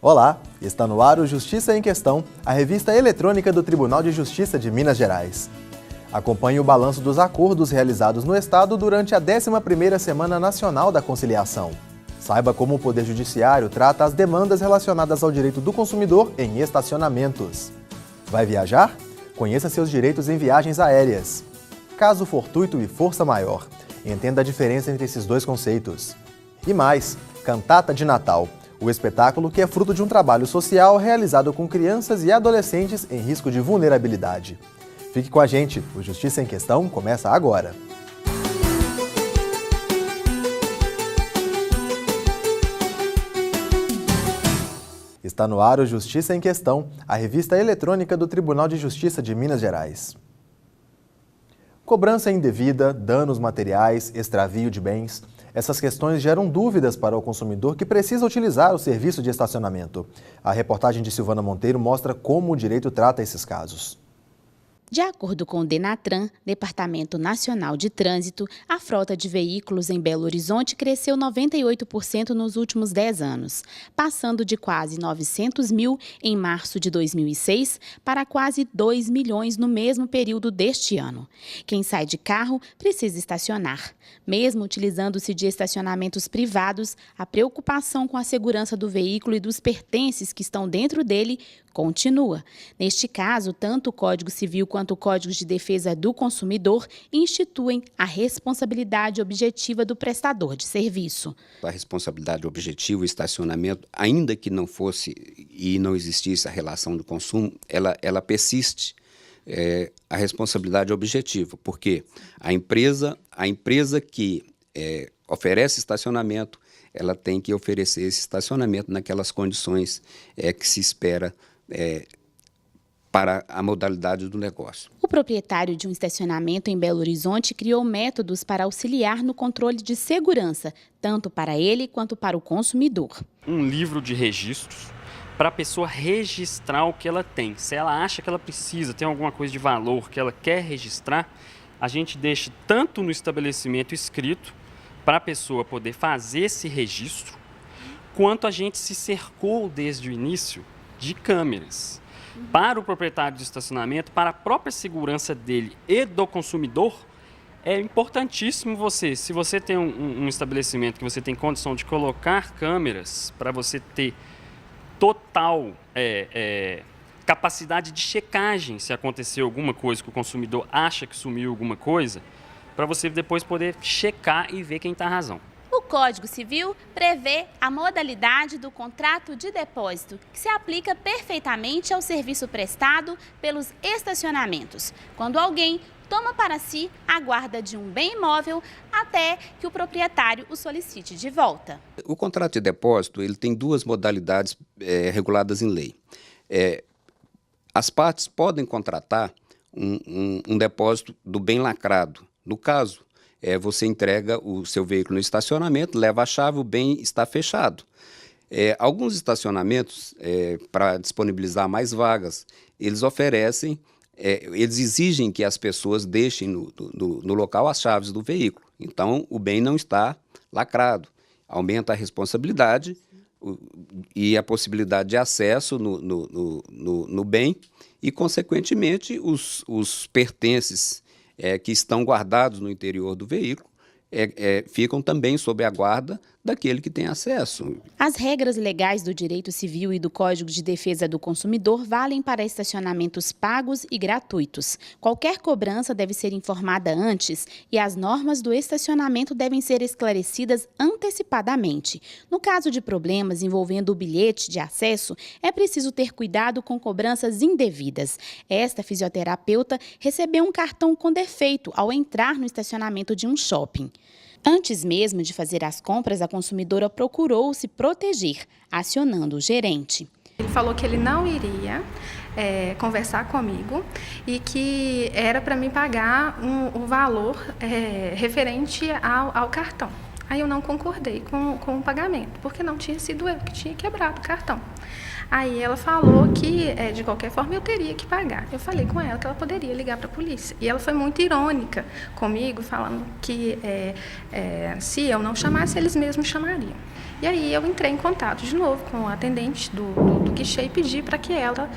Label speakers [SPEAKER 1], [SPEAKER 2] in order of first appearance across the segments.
[SPEAKER 1] Olá, está no ar o Justiça em Questão, a revista eletrônica do Tribunal de Justiça de Minas Gerais. Acompanhe o balanço dos acordos realizados no Estado durante a 11ª Semana Nacional da Conciliação. Saiba como o Poder Judiciário trata as demandas relacionadas ao direito do consumidor em estacionamentos. Vai viajar? Conheça seus direitos em viagens aéreas. Caso fortuito e força maior. Entenda a diferença entre esses dois conceitos. E mais, Cantata de Natal, o espetáculo que é fruto de um trabalho social realizado com crianças e adolescentes em risco de vulnerabilidade. Fique com a gente, o Justiça em Questão começa agora. Está no ar o Justiça em Questão, a revista eletrônica do Tribunal de Justiça de Minas Gerais. Cobrança indevida, danos materiais, extravio de bens. Essas questões geram dúvidas para o consumidor que precisa utilizar o serviço de estacionamento. A reportagem de Silvana Monteiro mostra como o direito trata esses casos.
[SPEAKER 2] De acordo com o Denatran, Departamento Nacional de Trânsito, a frota de veículos em Belo Horizonte cresceu 98% nos últimos 10 anos, passando de quase 900 mil em março de 2006 para quase 2 milhões no mesmo período deste ano. Quem sai de carro precisa estacionar. Mesmo utilizando-se de estacionamentos privados, a preocupação com a segurança do veículo e dos pertences que estão dentro dele continua. Neste caso, tanto o Código Civil quanto o Código de Defesa do Consumidor instituem a responsabilidade objetiva do prestador de serviço.
[SPEAKER 3] A responsabilidade objetiva, o estacionamento, ainda que não fosse e não existisse a relação do consumo, ela persiste. A responsabilidade objetiva, porque a empresa que oferece estacionamento, ela tem que oferecer esse estacionamento naquelas condições que se espera para a modalidade do negócio.
[SPEAKER 2] O proprietário de um estacionamento em Belo Horizonte criou métodos para auxiliar no controle de segurança, tanto para ele quanto para o consumidor.
[SPEAKER 4] Um livro de registros para a pessoa registrar o que ela tem. Se ela acha que ela precisa, tem alguma coisa de valor que ela quer registrar, a gente deixa tanto no estabelecimento escrito para a pessoa poder fazer esse registro, quanto a gente se cercou desde o início de câmeras. Para o proprietário de estacionamento, para a própria segurança dele e do consumidor, é importantíssimo se você tem um estabelecimento que você tem condição de colocar câmeras para você ter total capacidade de checagem se acontecer alguma coisa que o consumidor acha que sumiu alguma coisa, para você depois poder checar e ver quem está razão.
[SPEAKER 2] O Código Civil prevê a modalidade do contrato de depósito, que se aplica perfeitamente ao serviço prestado pelos estacionamentos, quando alguém toma para si a guarda de um bem imóvel até que o proprietário o solicite de volta.
[SPEAKER 3] O contrato de depósito ele tem duas modalidades reguladas em lei. As partes podem contratar um depósito do bem lacrado. No caso, você entrega o seu veículo no estacionamento, leva a chave, o bem está fechado. Alguns estacionamentos, para disponibilizar mais vagas, eles oferecem, eles exigem que as pessoas deixem no local as chaves do veículo. Então, o bem não está lacrado. Aumenta a responsabilidade e a possibilidade de acesso no bem e, consequentemente, os pertences que estão guardados no interior do veículo ficam também sob a guarda daquele que tem acesso.
[SPEAKER 2] As regras legais do Direito Civil e do Código de Defesa do Consumidor valem para estacionamentos pagos e gratuitos. Qualquer cobrança deve ser informada antes e as normas do estacionamento devem ser esclarecidas antecipadamente. No caso de problemas envolvendo o bilhete de acesso, é preciso ter cuidado com cobranças indevidas. Esta fisioterapeuta recebeu um cartão com defeito ao entrar no estacionamento de um shopping. Antes mesmo de fazer as compras, a consumidora procurou se proteger, acionando o gerente.
[SPEAKER 5] Ele falou que ele não iria conversar comigo e que era para me pagar o valor referente ao cartão. Aí eu não concordei com o pagamento, porque não tinha sido eu que tinha quebrado o cartão. Aí ela falou que, de qualquer forma, eu teria que pagar. Eu falei com ela que ela poderia ligar para a polícia. E ela foi muito irônica comigo, falando que se eu não chamasse, eles mesmos chamariam. E aí eu entrei em contato de novo com o atendente do guichê e pedi para que ela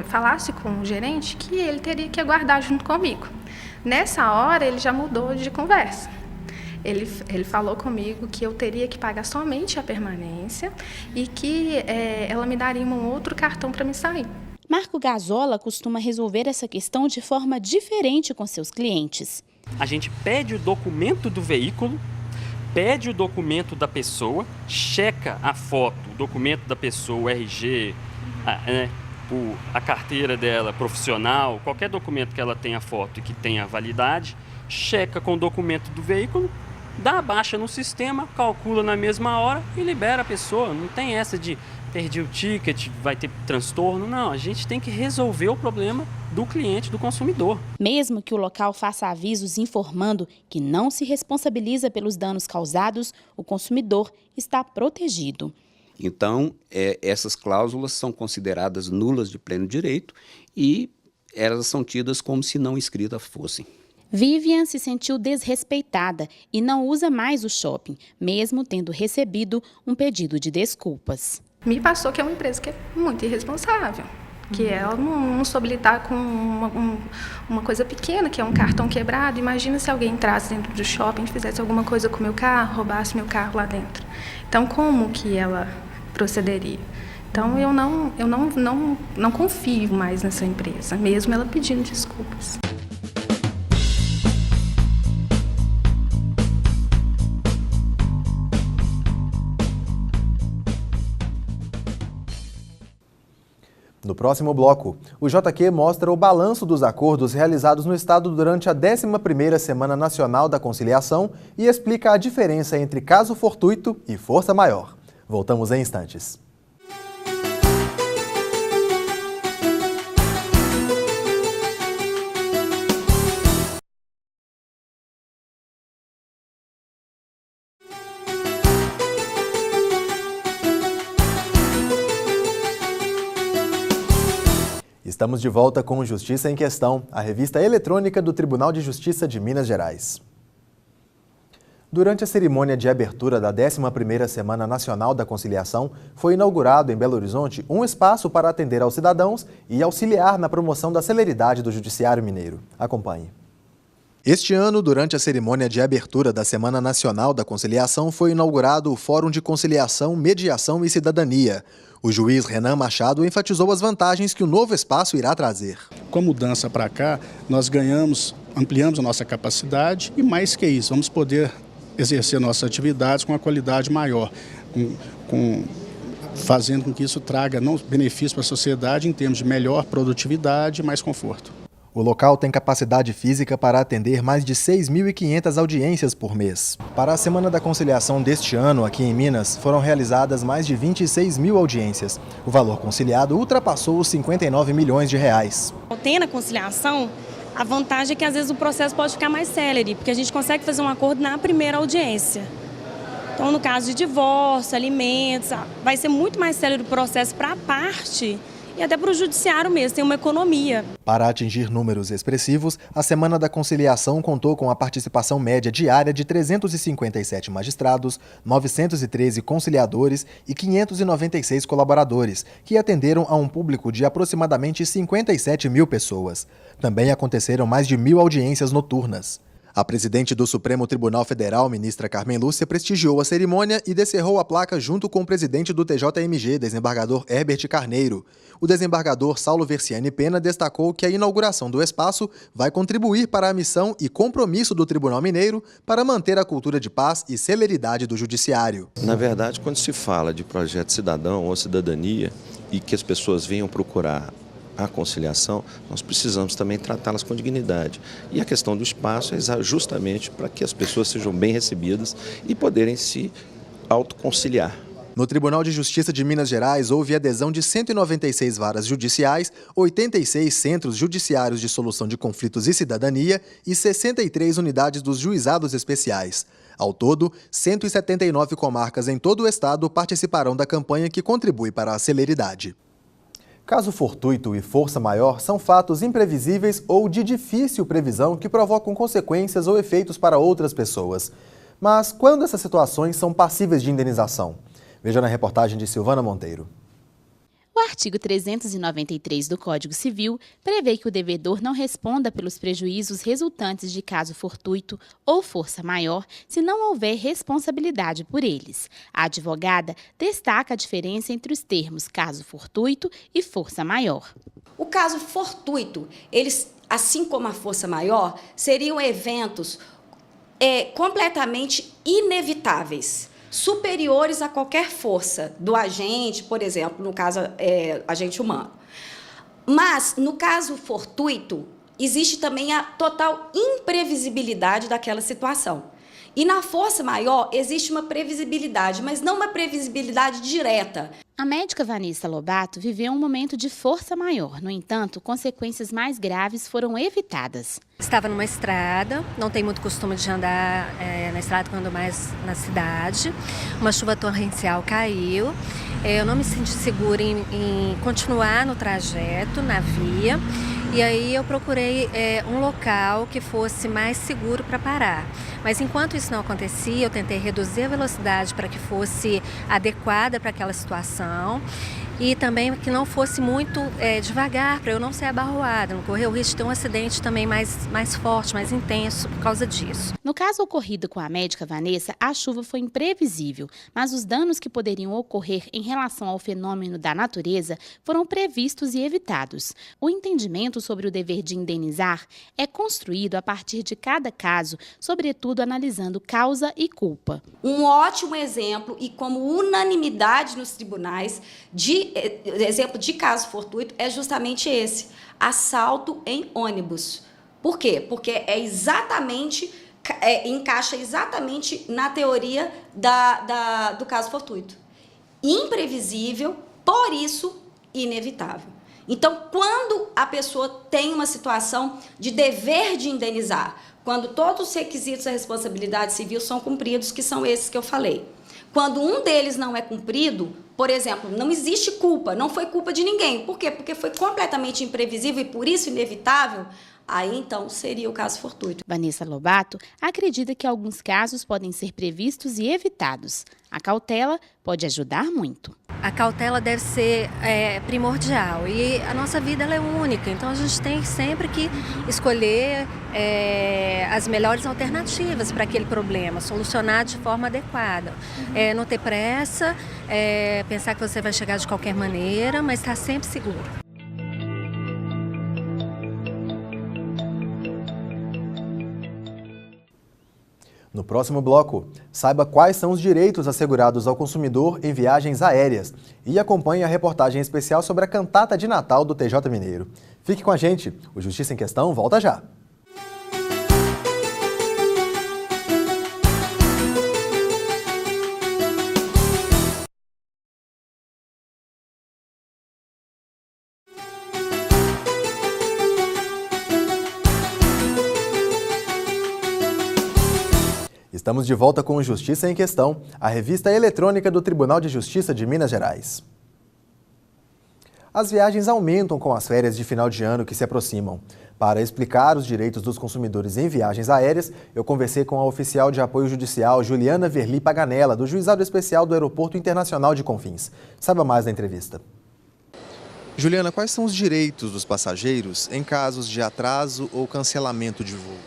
[SPEAKER 5] falasse com o gerente que ele teria que aguardar junto comigo. Nessa hora ele já mudou de conversa. Ele falou comigo que eu teria que pagar somente a permanência e que ela me daria um outro cartão para me sair.
[SPEAKER 2] Marco Gazola costuma resolver essa questão de forma diferente com seus clientes.
[SPEAKER 4] A gente pede o documento do veículo, pede o documento da pessoa, checa a foto, o documento da pessoa, o RG, a carteira dela profissional, qualquer documento que ela tenha foto e que tenha validade, checa com o documento do veículo, dá a baixa no sistema, calcula na mesma hora e libera a pessoa. Não tem essa de perdi o ticket, vai ter transtorno. Não, a gente tem que resolver o problema do cliente, do consumidor.
[SPEAKER 2] Mesmo que o local faça avisos informando que não se responsabiliza pelos danos causados, o consumidor está protegido.
[SPEAKER 3] Então, essas cláusulas são consideradas nulas de pleno direito e elas são tidas como se não escritas fossem.
[SPEAKER 2] Vivian se sentiu desrespeitada e não usa mais o shopping, mesmo tendo recebido um pedido de desculpas.
[SPEAKER 5] Me passou que é uma empresa que é muito irresponsável, que ela não soube lidar com uma coisa pequena, que é um cartão quebrado. Imagina se alguém entrasse dentro do shopping, fizesse alguma coisa com o meu carro, roubasse meu carro lá dentro. Então, como que ela procederia? Então, eu não confio mais nessa empresa, mesmo ela pedindo desculpas.
[SPEAKER 1] No próximo bloco, o JQ mostra o balanço dos acordos realizados no Estado durante a 11ª Semana Nacional da Conciliação e explica a diferença entre caso fortuito e força maior. Voltamos em instantes. Estamos de volta com Justiça em Questão, a revista eletrônica do Tribunal de Justiça de Minas Gerais. Durante a cerimônia de abertura da 11ª Semana Nacional da Conciliação, foi inaugurado em Belo Horizonte um espaço para atender aos cidadãos e auxiliar na promoção da celeridade do Judiciário Mineiro. Acompanhe. Este ano, durante a cerimônia de abertura da Semana Nacional da Conciliação, foi inaugurado o Fórum de Conciliação, Mediação e Cidadania. O juiz Renan Machado enfatizou as vantagens que o novo espaço irá trazer.
[SPEAKER 6] Com a mudança para cá, nós ampliamos a nossa capacidade e, mais que isso, vamos poder exercer nossas atividades com uma qualidade maior, fazendo com que isso traga benefício para a sociedade em termos de melhor produtividade e mais conforto.
[SPEAKER 1] O local tem capacidade física para atender mais de 6.500 audiências por mês. Para a Semana da Conciliação deste ano, aqui em Minas, foram realizadas mais de 26.000 audiências. O valor conciliado ultrapassou os 59 milhões de reais.
[SPEAKER 7] Tendo a conciliação, a vantagem é que às vezes o processo pode ficar mais célere, porque a gente consegue fazer um acordo na primeira audiência. Então, no caso de divórcio, alimentos, vai ser muito mais célere o processo para a parte e até para o judiciário mesmo, tem uma economia.
[SPEAKER 1] Para atingir números expressivos, a Semana da Conciliação contou com a participação média diária de 357 magistrados, 913 conciliadores e 596 colaboradores, que atenderam a um público de aproximadamente 57 mil pessoas. Também aconteceram mais de 1.000 audiências noturnas. A presidente do Supremo Tribunal Federal, ministra Carmen Lúcia, prestigiou a cerimônia e descerrou a placa junto com o presidente do TJMG, desembargador Herbert Carneiro. O desembargador Saulo Versiani Pena destacou que a inauguração do espaço vai contribuir para a missão e compromisso do Tribunal Mineiro para manter a cultura de paz e celeridade do judiciário.
[SPEAKER 8] Na verdade, quando se fala de projeto cidadão ou cidadania e que as pessoas venham procurar a conciliação, nós precisamos também tratá-las com dignidade. E a questão do espaço é justamente para que as pessoas sejam bem recebidas e poderem se autoconciliar.
[SPEAKER 1] No Tribunal de Justiça de Minas Gerais, houve adesão de 196 varas judiciais, 86 centros judiciários de solução de conflitos e cidadania e 63 unidades dos juizados especiais. Ao todo, 179 comarcas em todo o estado participarão da campanha que contribui para a celeridade. Caso fortuito e força maior são fatos imprevisíveis ou de difícil previsão que provocam consequências ou efeitos para outras pessoas. Mas quando essas situações são passíveis de indenização? Veja na reportagem de Silvana Monteiro.
[SPEAKER 2] O artigo 393 do Código Civil prevê que o devedor não responda pelos prejuízos resultantes de caso fortuito ou força maior se não houver responsabilidade por eles. A advogada destaca a diferença entre os termos caso fortuito e força maior.
[SPEAKER 9] O caso fortuito, eles, assim como a força maior, seriam eventos completamente inevitáveis, superiores a qualquer força do agente, por exemplo, no caso, agente humano. Mas, no caso fortuito, existe também a total imprevisibilidade daquela situação. E na força maior existe uma previsibilidade, mas não uma previsibilidade direta.
[SPEAKER 2] A médica Vanessa Lobato viveu um momento de força maior. No entanto, consequências mais graves foram evitadas.
[SPEAKER 10] Estava numa estrada, não tenho muito costume de andar na estrada quando ando mais na cidade. Uma chuva torrencial caiu. Eu não me senti segura em continuar no trajeto, na via. E aí eu procurei um local que fosse mais seguro para parar. Mas enquanto isso não acontecia, eu tentei reduzir a velocidade para que fosse adequada para aquela situação e também que não fosse muito devagar, para eu não ser abarroada, não correr o risco de ter um acidente também mais forte, mais intenso por causa disso.
[SPEAKER 2] No caso ocorrido com a médica Vanessa, a chuva foi imprevisível, mas os danos que poderiam ocorrer em relação ao fenômeno da natureza foram previstos e evitados. O entendimento sobre o dever de indenizar é construído a partir de cada caso, sobretudo analisando causa e culpa.
[SPEAKER 9] Um ótimo exemplo e como unanimidade nos tribunais exemplo de caso fortuito é justamente esse, assalto em ônibus. Por quê? Porque encaixa exatamente na teoria do caso fortuito. Imprevisível, por isso inevitável. Então, quando a pessoa tem uma situação de dever de indenizar, quando todos os requisitos da responsabilidade civil são cumpridos, que são esses que eu falei. Quando um deles não é cumprido, por exemplo, não existe culpa, não foi culpa de ninguém. Por quê? Porque foi completamente imprevisível e por isso inevitável, aí então seria o caso fortuito.
[SPEAKER 2] Vanessa Lobato acredita que alguns casos podem ser previstos e evitados. A cautela pode ajudar muito.
[SPEAKER 10] A cautela deve ser primordial e a nossa vida ela é única, então a gente tem sempre que escolher as melhores alternativas para aquele problema, solucionar de forma adequada. Não ter pressa, pensar que você vai chegar de qualquer maneira, mas estar sempre seguro.
[SPEAKER 1] No próximo bloco, saiba quais são os direitos assegurados ao consumidor em viagens aéreas e acompanhe a reportagem especial sobre a cantata de Natal do TJ Mineiro. Fique com a gente, o Justiça em Questão volta já. Estamos de volta com o Justiça em Questão, a revista eletrônica do Tribunal de Justiça de Minas Gerais. As viagens aumentam com as férias de final de ano que se aproximam. Para explicar os direitos dos consumidores em viagens aéreas, eu conversei com a oficial de apoio judicial Juliana Verli Paganella, do Juizado Especial do Aeroporto Internacional de Confins. Saiba mais da entrevista. Juliana, quais são os direitos dos passageiros em casos de atraso ou cancelamento de voo?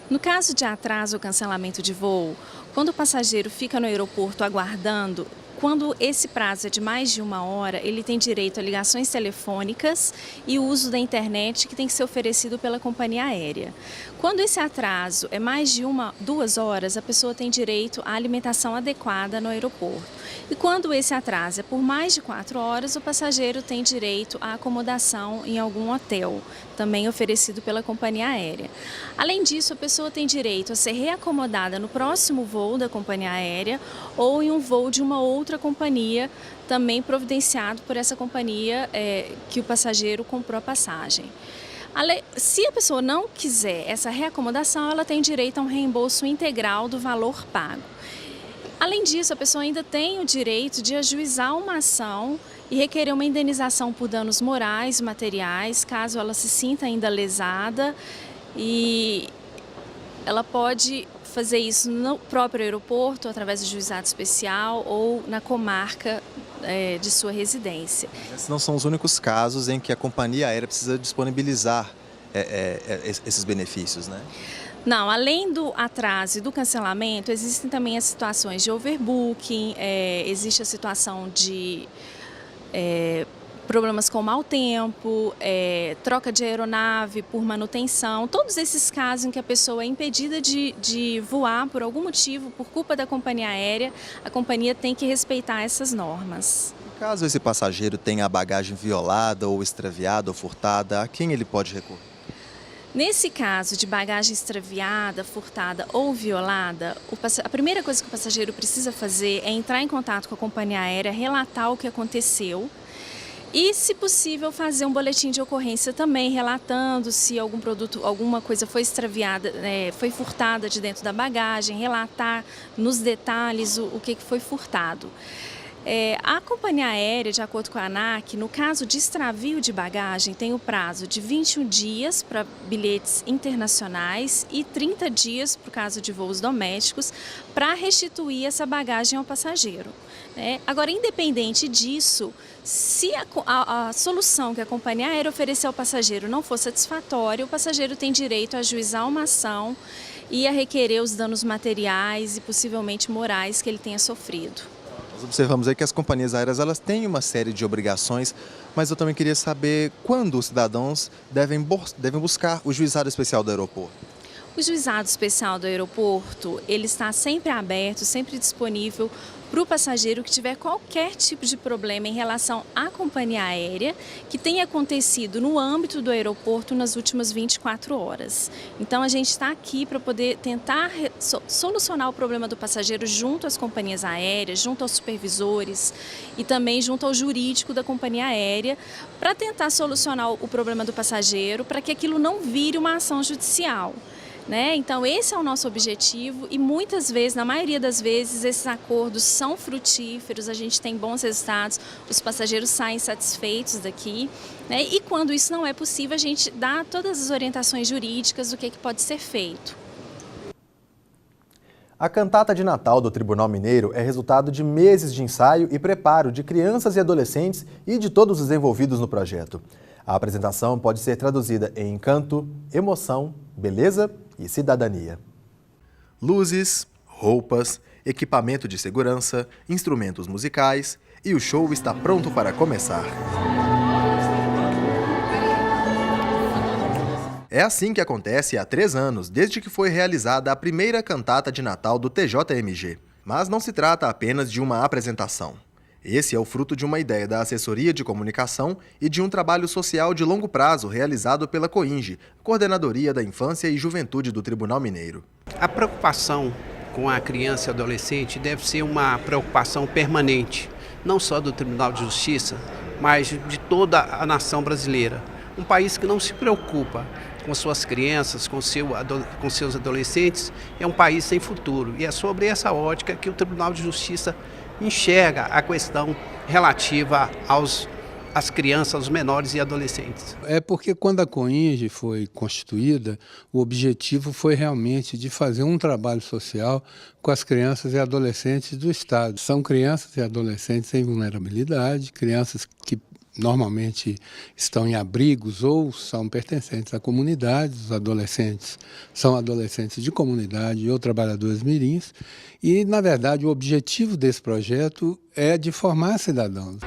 [SPEAKER 11] No caso de atraso ou cancelamento de voo, quando o passageiro fica no aeroporto aguardando, quando esse prazo é de mais de 1 hora, ele tem direito a ligações telefônicas e o uso da internet que tem que ser oferecido pela companhia aérea. Quando esse atraso é mais de 2 horas, a pessoa tem direito à alimentação adequada no aeroporto. E quando esse atraso é por mais de 4 horas, o passageiro tem direito à acomodação em algum hotel, também oferecido pela companhia aérea. Além disso, a pessoa tem direito a ser reacomodada no próximo voo da companhia aérea ou em um voo de uma outra companhia, também providenciado por essa companhia que o passageiro comprou a passagem. Se a pessoa não quiser essa reacomodação, ela tem direito a um reembolso integral do valor pago. Além disso, a pessoa ainda tem o direito de ajuizar uma ação e requerer uma indenização por danos morais e materiais, caso ela se sinta ainda lesada, e ela pode fazer isso no próprio aeroporto, através do juizado especial ou na comarca de sua residência.
[SPEAKER 1] Esses não são os únicos casos em que a companhia aérea precisa disponibilizar esses benefícios, né?
[SPEAKER 11] Não, além do atraso e do cancelamento, existem também as situações de overbooking, existe a situação de problemas com mau tempo, troca de aeronave por manutenção, todos esses casos em que a pessoa é impedida de voar por algum motivo, por culpa da companhia aérea, a companhia tem que respeitar essas normas.
[SPEAKER 1] Caso esse passageiro tenha a bagagem violada ou extraviada ou furtada, a quem ele pode recorrer?
[SPEAKER 11] Nesse caso de bagagem extraviada, furtada ou violada, a primeira coisa que o passageiro precisa fazer é entrar em contato com a companhia aérea, relatar o que aconteceu e, se possível, fazer um boletim de ocorrência também, relatando se algum produto, alguma coisa foi extraviada, foi furtada de dentro da bagagem, relatar nos detalhes o que foi furtado. A companhia aérea, de acordo com a ANAC, no caso de extravio de bagagem, tem o prazo de 21 dias para bilhetes internacionais e 30 dias para o caso de voos domésticos para restituir essa bagagem ao passageiro. Agora, independente disso, se a solução que a companhia aérea ofereceu ao passageiro não for satisfatória, o passageiro tem direito a ajuizar uma ação e a requerer os danos materiais e possivelmente morais que ele tenha sofrido.
[SPEAKER 1] Nós observamos aí que as companhias aéreas elas têm uma série de obrigações, mas eu também queria saber quando os cidadãos devem buscar o juizado especial do aeroporto.
[SPEAKER 11] O juizado especial do aeroporto, ele está sempre aberto, sempre disponível para o passageiro que tiver qualquer tipo de problema em relação à companhia aérea que tenha acontecido no âmbito do aeroporto nas últimas 24 horas. Então, a gente está aqui para poder tentar solucionar o problema do passageiro junto às companhias aéreas, junto aos supervisores e também junto ao jurídico da companhia aérea para tentar solucionar o problema do passageiro para que aquilo não vire uma ação judicial. Então, esse é o nosso objetivo e muitas vezes, na maioria das vezes, esses acordos são frutíferos, a gente tem bons resultados, os passageiros saem satisfeitos daqui. E quando isso não é possível, a gente dá todas as orientações jurídicas do que pode ser feito.
[SPEAKER 1] A cantata de Natal do Tribunal Mineiro é resultado de meses de ensaio e preparo de crianças e adolescentes e de todos os envolvidos no projeto. A apresentação pode ser traduzida em canto, emoção, beleza e cidadania. Luzes, roupas, equipamento de segurança, instrumentos musicais e o show está pronto para começar. É assim que acontece há 3 anos, desde que foi realizada a primeira cantata de Natal do TJMG. Mas não se trata apenas de uma apresentação. Esse é o fruto de uma ideia da Assessoria de Comunicação e de um trabalho social de longo prazo realizado pela COINGE, Coordenadoria da Infância e Juventude do Tribunal Mineiro.
[SPEAKER 12] A preocupação com a criança e adolescente deve ser uma preocupação permanente, não só do Tribunal de Justiça, mas de toda a nação brasileira. Um país que não se preocupa com suas crianças, com seus adolescentes, é um país sem futuro. E é sobre essa ótica que o Tribunal de Justiça enxerga a questão relativa às crianças, aos menores e adolescentes.
[SPEAKER 13] É porque quando a COINGE foi constituída, o objetivo foi realmente de fazer um trabalho social com as crianças e adolescentes do Estado. São crianças e adolescentes em vulnerabilidade, crianças que normalmente estão em abrigos ou são pertencentes a comunidades, os adolescentes são adolescentes de comunidade ou trabalhadores mirins, e, na verdade, o objetivo desse projeto é de formar cidadãos.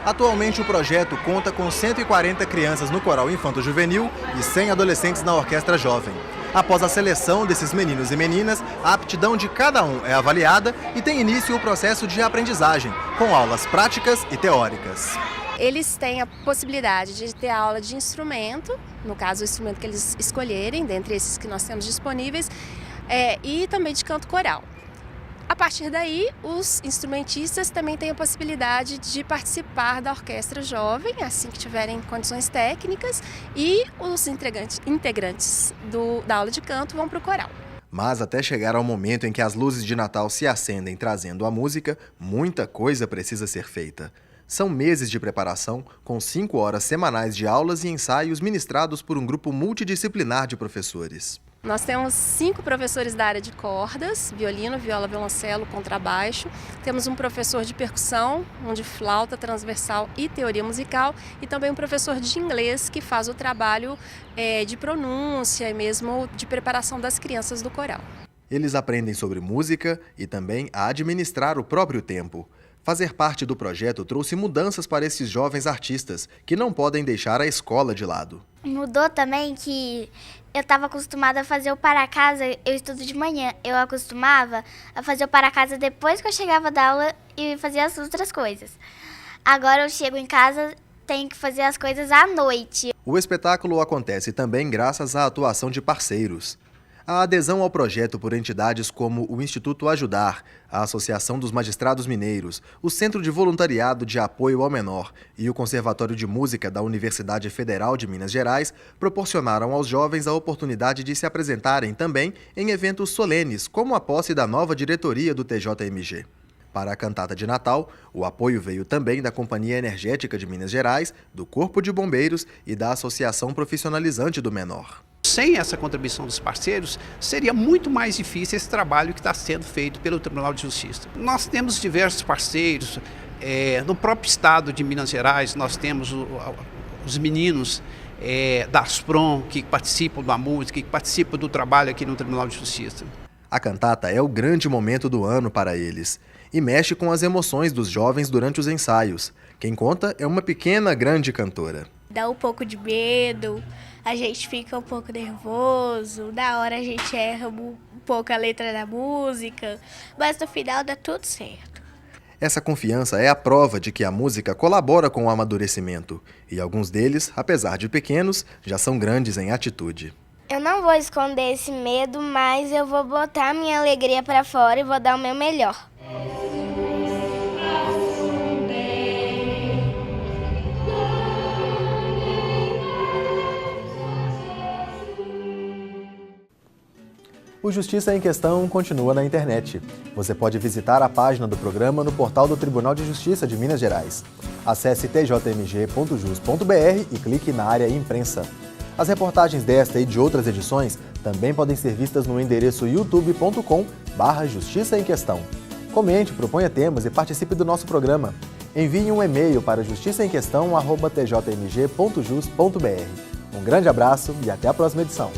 [SPEAKER 1] Atualmente, o projeto conta com 140 crianças no coral infanto-juvenil e 100 adolescentes na orquestra jovem. Após a seleção desses meninos e meninas, a aptidão de cada um é avaliada e tem início o processo de aprendizagem, com aulas práticas e teóricas.
[SPEAKER 14] Eles têm a possibilidade de ter aula de instrumento, no caso o instrumento que eles escolherem, dentre esses que nós temos disponíveis, e também de canto coral. A partir daí, os instrumentistas também têm a possibilidade de participar da orquestra jovem, assim que tiverem condições técnicas, e os integrantes da aula de canto vão para o coral.
[SPEAKER 1] Mas até chegar ao momento em que as luzes de Natal se acendem trazendo a música, muita coisa precisa ser feita. São meses de preparação, com 5 horas semanais de aulas e ensaios ministrados por um grupo multidisciplinar de professores.
[SPEAKER 14] Nós temos 5 professores da área de cordas, violino, viola, violoncelo, contrabaixo. Temos um professor de percussão, um de flauta transversal e teoria musical, e também um professor de inglês que faz o trabalho de pronúncia e mesmo de preparação das crianças do coral.
[SPEAKER 1] Eles aprendem sobre música e também a administrar o próprio tempo. Fazer parte do projeto trouxe mudanças para esses jovens artistas, que não podem deixar a escola de lado.
[SPEAKER 15] Mudou também que eu estava acostumada a fazer o para-casa, eu estudo de manhã, eu acostumava a fazer o para-casa depois que eu chegava da aula e fazia as outras coisas. Agora eu chego em casa, tenho que fazer as coisas à noite.
[SPEAKER 1] O espetáculo acontece também graças à atuação de parceiros. A adesão ao projeto por entidades como o Instituto Ajudar, a Associação dos Magistrados Mineiros, o Centro de Voluntariado de Apoio ao Menor e o Conservatório de Música da Universidade Federal de Minas Gerais proporcionaram aos jovens a oportunidade de se apresentarem também em eventos solenes, como a posse da nova diretoria do TJMG. Para a cantata de Natal, o apoio veio também da Companhia Energética de Minas Gerais, do Corpo de Bombeiros e da Associação Profissionalizante do Menor.
[SPEAKER 12] Sem essa contribuição dos parceiros, seria muito mais difícil esse trabalho que está sendo feito pelo Tribunal de Justiça. Nós temos diversos parceiros, no próprio estado de Minas Gerais, nós temos os meninos da Asprom, que participam da música, que participam do trabalho aqui no Tribunal de Justiça.
[SPEAKER 1] A cantata é o grande momento do ano para eles e mexe com as emoções dos jovens durante os ensaios. Quem conta é uma pequena grande cantora.
[SPEAKER 15] Dá um pouco de medo, a gente fica um pouco nervoso, na hora a gente erra um pouco a letra da música, mas no final dá tudo certo.
[SPEAKER 1] Essa confiança é a prova de que a música colabora com o amadurecimento, e alguns deles, apesar de pequenos, já são grandes em atitude.
[SPEAKER 15] Eu não vou esconder esse medo, mas eu vou botar minha alegria para fora e vou dar o meu melhor.
[SPEAKER 1] O Justiça em Questão continua na internet. Você pode visitar a página do programa no portal do Tribunal de Justiça de Minas Gerais. Acesse tjmg.jus.br e clique na área Imprensa. As reportagens desta e de outras edições também podem ser vistas no endereço youtube.com/Justiça em Questão. Comente, proponha temas e participe do nosso programa. Envie um e-mail para justiçaemquestão@tjmg.jus.br. Um grande abraço e até a próxima edição.